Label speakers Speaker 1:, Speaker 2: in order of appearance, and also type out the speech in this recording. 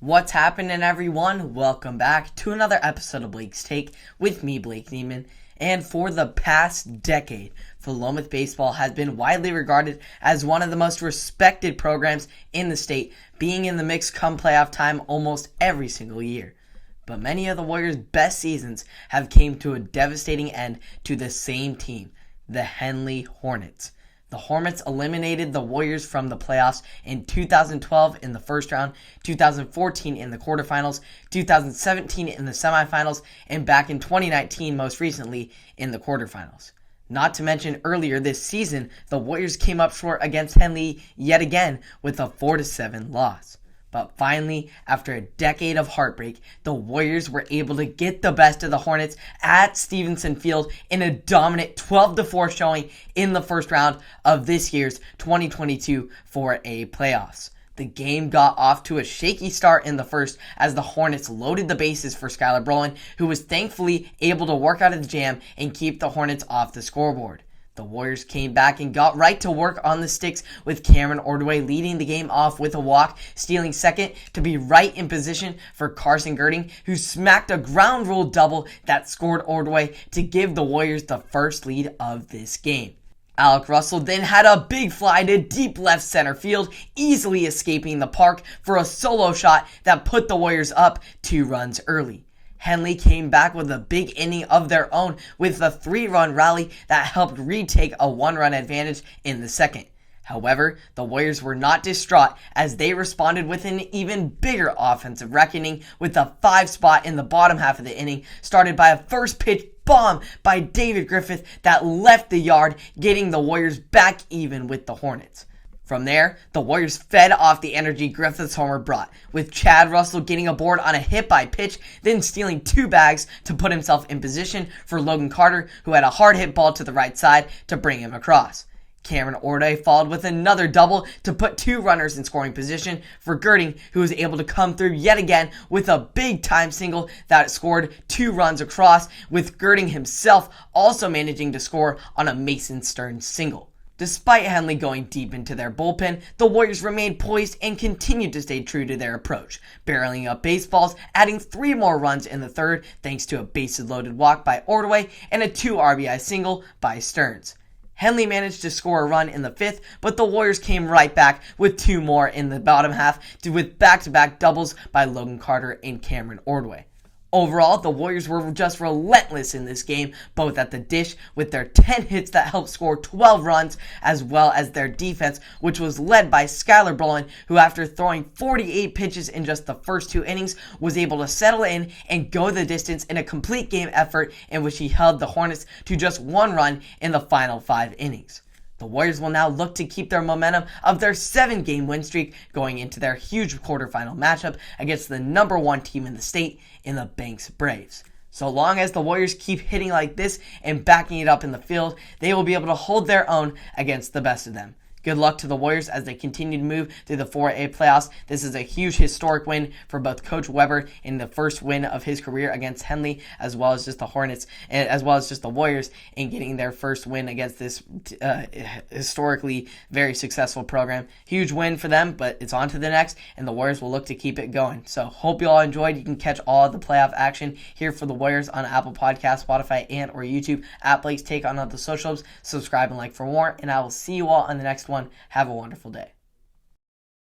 Speaker 1: What's happening, everyone? Welcome back to another episode of Blake's Take with me, Blake Neiman. And for the past decade, Willamette Baseball has been widely regarded as one of the most respected programs in the state, being in the mix come playoff time almost every single year. But many of the Warriors' best seasons have came to a devastating end to the same team, the Henley Hornets. The Hornets eliminated the Warriors from the playoffs in 2012 in the first round, 2014 in the quarterfinals, 2017 in the semifinals, and back in 2019 most recently in the quarterfinals. Not to mention earlier this season, the Warriors came up short against Henley yet again with a 4-7 loss. But finally, after a decade of heartbreak, the Warriors were able to get the best of the Hornets at Stevenson Field in a dominant 12-4 showing in the first round of this year's 2022 4A playoffs. The game got off to a shaky start in the first as the Hornets loaded the bases for Skylar Brolin, who was thankfully able to work out of the jam and keep the Hornets off the scoreboard. The Warriors came back and got right to work on the sticks with Cameron Ordway leading the game off with a walk, stealing second to be right in position for Carson Girding, who smacked a ground rule double that scored Ordway to give the Warriors the first lead of this game. Alec Russell then had a big fly to deep left center field, easily escaping the park for a solo shot that put the Warriors up 2 runs early. Henley came back with a big inning of their own with a 3-run rally that helped retake a 1-run advantage in the second. However, the Warriors were not distraught as they responded with an even bigger offensive reckoning with a 5 spot in the bottom half of the inning, started by a first pitch bomb by David Griffith that left the yard, getting the Warriors back even with the Hornets. From there, the Warriors fed off the energy Griffith's homer brought, with Chad Russell getting aboard on a hit by pitch, then stealing 2 bags to put himself in position for Logan Carter, who had a hard hit ball to the right side to bring him across. Cameron Ordway followed with another double to put 2 runners in scoring position for Girding, who was able to come through yet again with a big time single that scored 2 runs across, with Girding himself also managing to score on a Mason Stearns single. Despite Henley going deep into their bullpen, the Warriors remained poised and continued to stay true to their approach, barreling up baseballs, adding 3 more runs in the third thanks to a bases-loaded walk by Ordway and a 2 RBI single by Stearns. Henley managed to score a run in the 5th, but the Warriors came right back with 2 more in the bottom half with back-to-back doubles by Logan Carter and Cameron Ordway. Overall, the Warriors were just relentless in this game, both at the dish with their 10 hits that helped score 12 runs, as well as their defense, which was led by Skylar Brolin, who after throwing 48 pitches in just the first 2 innings, was able to settle in and go the distance in a complete game effort in which he held the Hornets to just 1 run in the final 5 innings. The Warriors will now look to keep their momentum of their 7-game win streak going into their huge quarterfinal matchup against the number 1 team in the state in the Banks Braves. So long as the Warriors keep hitting like this and backing it up in the field, they will be able to hold their own against the best of them. Good luck to the Warriors as they continue to move through the 4A playoffs. This is a huge historic win for both Coach Weber in the first win of his career against Henley, as well as just the Hornets, as well as just the Warriors in getting their first win against this historically very successful program. Huge win for them, but it's on to the next, and the Warriors will look to keep it going. So hope you all enjoyed. You can catch all of the playoff action here for the Warriors on Apple Podcasts, Spotify, and or YouTube at Blake's Take on all the socials. Subscribe and like for more, and I will see you all on the next one. Have a wonderful day.